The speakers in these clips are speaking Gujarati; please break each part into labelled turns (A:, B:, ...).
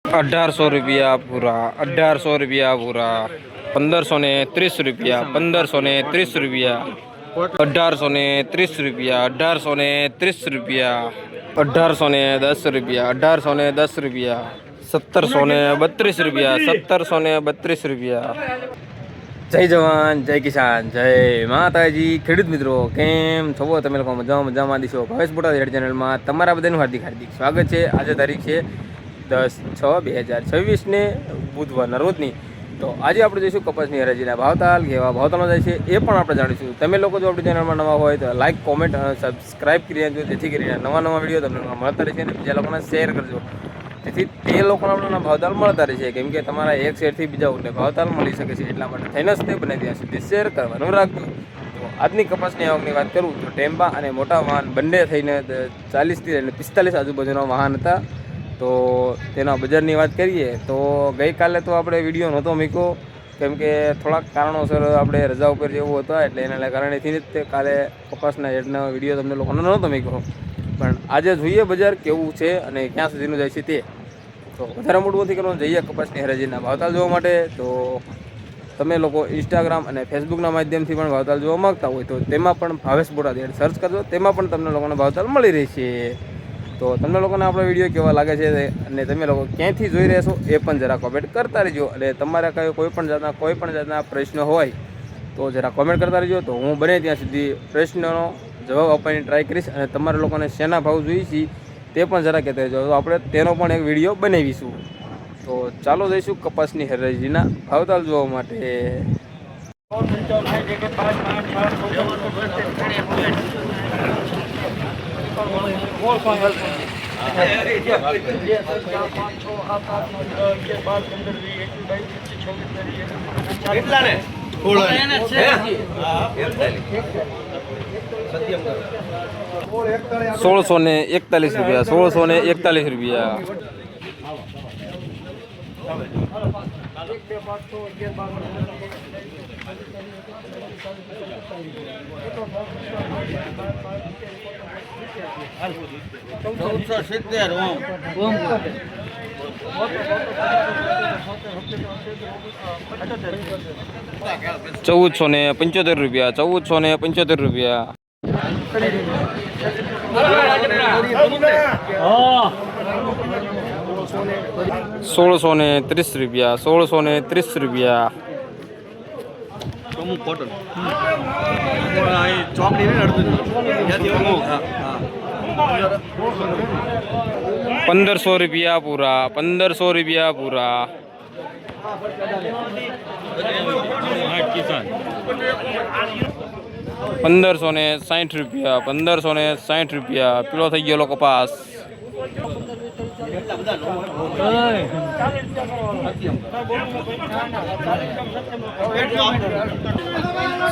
A: 1800 रुपया पूरा, 1800 रुपया पूरा, 1530 रुपया, 1530 रुपया, 1830 रुपया, 1830 रुपया, 1810 रुपया, 1810 रुपया, 1732 रुपया, 1732 रुपया। जय जवान जय किसान जय माताजी। खेडूत मित्रों केम छो तमे लोग मजा दिशो भवेश बोटाद रेड चेनल में तमारा बधाનું हार्दिक हार्दिक स्वागत है। आज तारीख है 10/6/2026 ने बुधवार रोजनी। तो आज आप જોઈશું કપાસની હરાજીના ભાવતાલ કેવા ભાવતાલમાં જાય છે એ પણ આપણે જાણીશું। તમે લોકો જો આપણી ચેનલમાં નવા હોય તો લાઇક કોમેન્ટ અને સબસ્ક્રાઇબ કરી દેજો, જેથી કરીને નવા વિડીયો તમને મળતા રહેશે અને બીજા લોકોને શેર કરજો, જેથી તે લોકોને આપણને ભાવતાલ મળતા રહેશે। કેમ કે તમારા એક શેરથી બીજાઓને ભાવતાલ મળી શકે છે, એટલા માટે થઈને જ તે બને ત્યાં સુધી શેર કરવાનું રાખજો। તો આજની કપાસની આવકની વાત કરું તો ટેમ્પા અને મોટા વાહન બંને થઈને 40થી લઈને 45 આજુબાજુના વાહન હતા। तो तेना बजारनी बात करिए तो गई काले तो आपणे विडियो नहोतो मूक्यो, केम के थोड़ा कारणोसर आपणे रजा पर जेवुं हतो एटले एना कारणेथी ज काले कपासना हेडनो विडियो तमने लोकोने नहोतो मूक्यो। पण आजे जोईए बजार केवुं छे अने क्यां सुधीनुं जाय छे ते। तो वधारे मोटुं नथी करवानुं, जईए कपासनी हराजीना भावताल जोवा माटे। तो तमे लोको इंस्टाग्राम अने फेसबुकना माध्यमथी पण भावताल जोवा मांगता होय तो तेमां पण भावेश बोटाद एड सर्च करजो, तेमां पण तमने लोकोने भावताल मळी रहेशे। तो तमने लोगोने आपणो विडियो केवा लागे छे अने तमे लोको क्यांथी जोई रह्या छो ए पण जरा कमेंट करता रह्यो। अने तमारा कोईपण जातना प्रश्न होय तो जरा कमेंट करता रह्यो, तो हूँ बने त्यां सुधी प्रश्ननो जवाब आपवानी ट्राय करीश। अने तमारा लोकोने शेना भाव जोईए छे ते पण जरा कहेता रह्यो, तो आपणे तेनो पण एक विडियो बनावीशुं। तो चालो जईशुं कपासनी हराजीना भावताल जोवा माटे। ₹1641 रुपया, ₹1641 ₹1475 रुपया, ₹1475 रुपया, ₹1630 रुपया, ₹1630 रुपया, 1500 रुपया पूरा, 1500 रुपया पूरा, 1560 रुपया, 1560 रुपया। पीलो थई गयो कपास।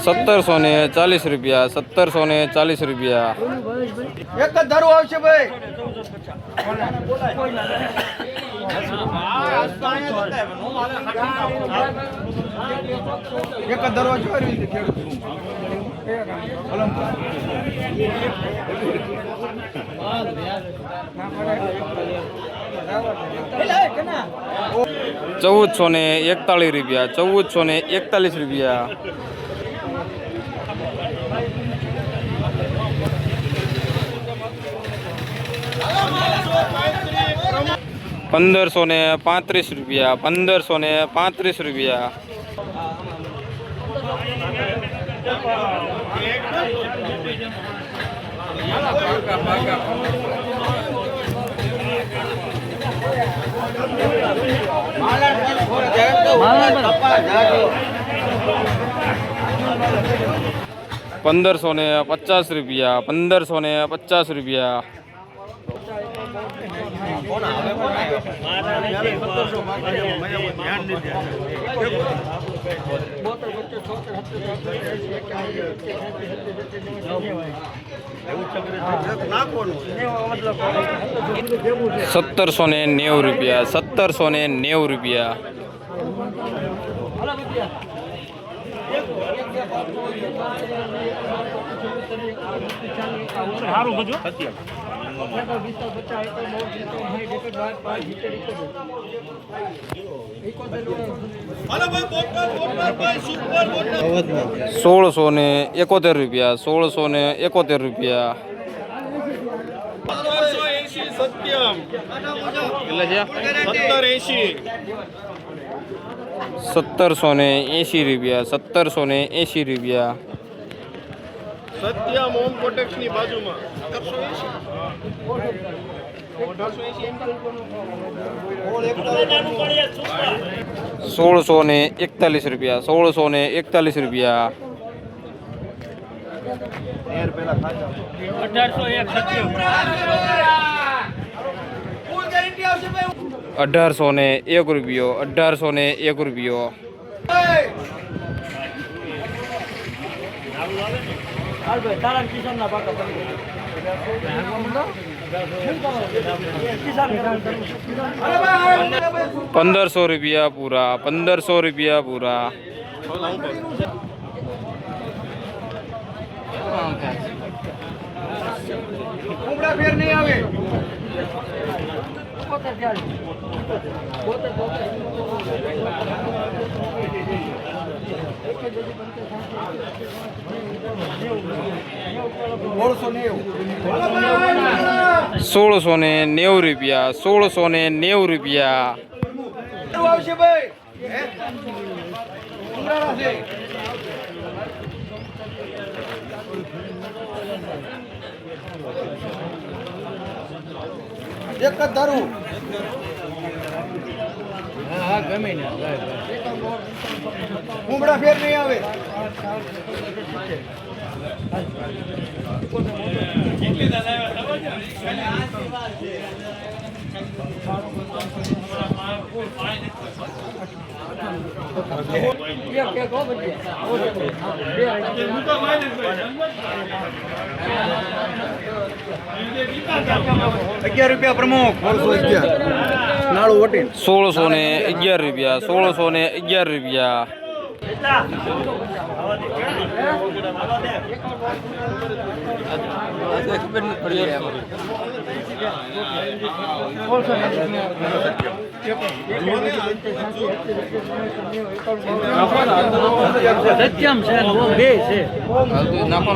A: 1740 रुपया, 1740 रुपया,
B: एक धरो आवशे भाई। एक धरो जोरी रीते खेडू
A: 1441 रुपया, 1441 रुपया, 1535 रुपया, 1535 रुपया, 1550 रुपया, 1550 रुपया, 1790 रुपया, 1790 रुपया,
C: સારું બધું
A: રૂપિયા 1671 રૂપિયા
C: સત્યમ
A: કેટલા છે
C: 1780
A: રૂપિયા 1780 રૂપિયા
C: સત્યમ હોમ કોટેક્સ ની બાજુમાં
A: 1641 રૂપિયા 1641 રૂપિયા 1801 રૂપિયો 1801 રૂપિયો ₹1500 પૂરા ₹1500 પૂરા
B: કુમડા ફેર નહીં આવે
A: 1690 રૂપિયા 1690 રૂપિયા
B: આવશે ભાઈ કુમડાના છે એક જ ધારું હા ગમે ને કુમડા ફેર નહીં આવે ₹11 પ્રમુખ 1611 નાળું વટી
A: 1611 રૂપિયા 1611 રૂપિયા
B: સત્યમ છે બે છે
A: નાખો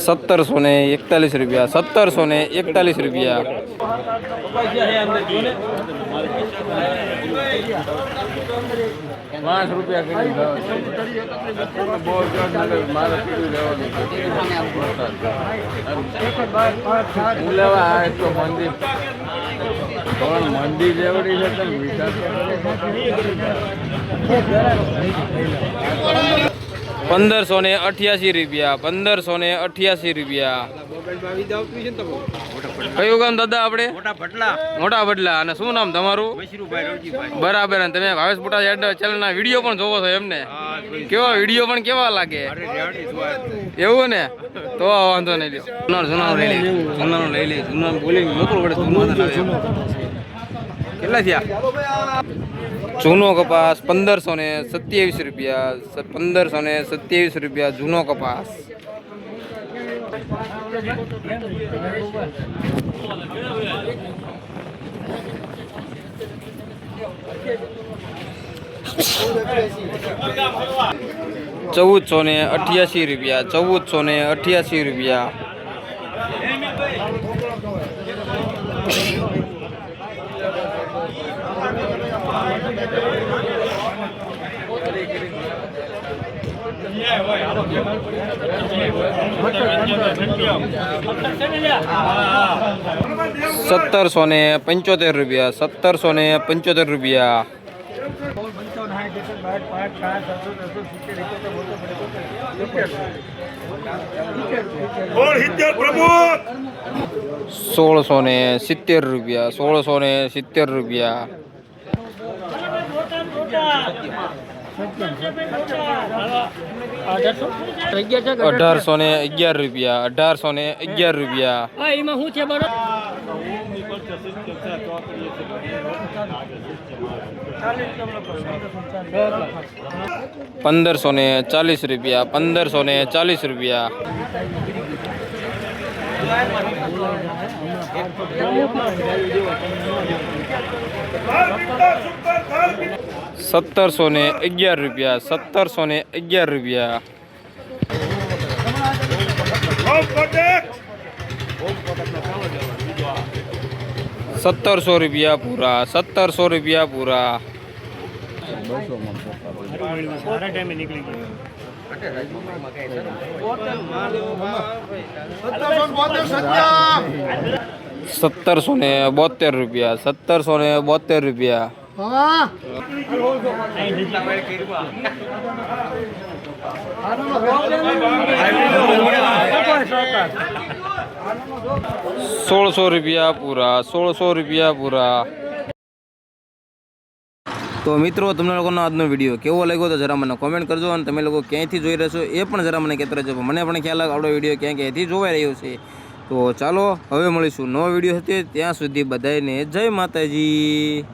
A: ₹1741 રૂપિયા 1741 રૂપિયા
C: મંદિર જેવડી છે તમે વિચાર
A: 1588 રૂપિયા 1588 રૂપિયા કયું ગામ દાદા આપણે મોટા ભટલા અને શું નામ તમારું બરાબર અને તમે ભાવેશ બોટા ચેનલના વિડીયો પણ જોવો છો એમને કેવા વિડીયો પણ કેવા લાગે એવું ને તો વાંધો નહીં લ્યો જૂનાનું લઈ લે જૂનાનું બોલી મોકલો પડે કેટલા થયા જૂનો કપાસ 1527 રૂપિયા 1527 રૂપિયા જૂનો કપાસ ₹1488 રૂપિયા 1488 રૂપિયા ₹1775 રૂપિયા 1775 રૂપિયા ₹1670 રૂપિયા 1670 રૂપિયા ₹1811 ₹1811
D: એમાં શું છે બરો
A: ₹1540 ₹1540 ₹1711 ₹1700 પૂરા ₹1700 પૂરા ₹1772 ₹1772 ₹1600 પૂરા ₹1600 પૂરા. તો મિત્રો, તમને લોકોનો આજનો વિડીયો કેવો લાગ્યો તો જરા મને કોમેન્ટ કરજો, અને તમે લોકો ક્યાંયથી જોઈ રહ્યો છો એ પણ જરા મને કહેતા રહેજો. મને પણ ખ્યાલ આવે આપણો વિડીયો ક્યાંથી જોવાઈ રહ્યો છે. તો ચાલો હવે મળીશું નવો વિડીયો સાથે. ત્યાં સુધી બધાને જય માતાજી.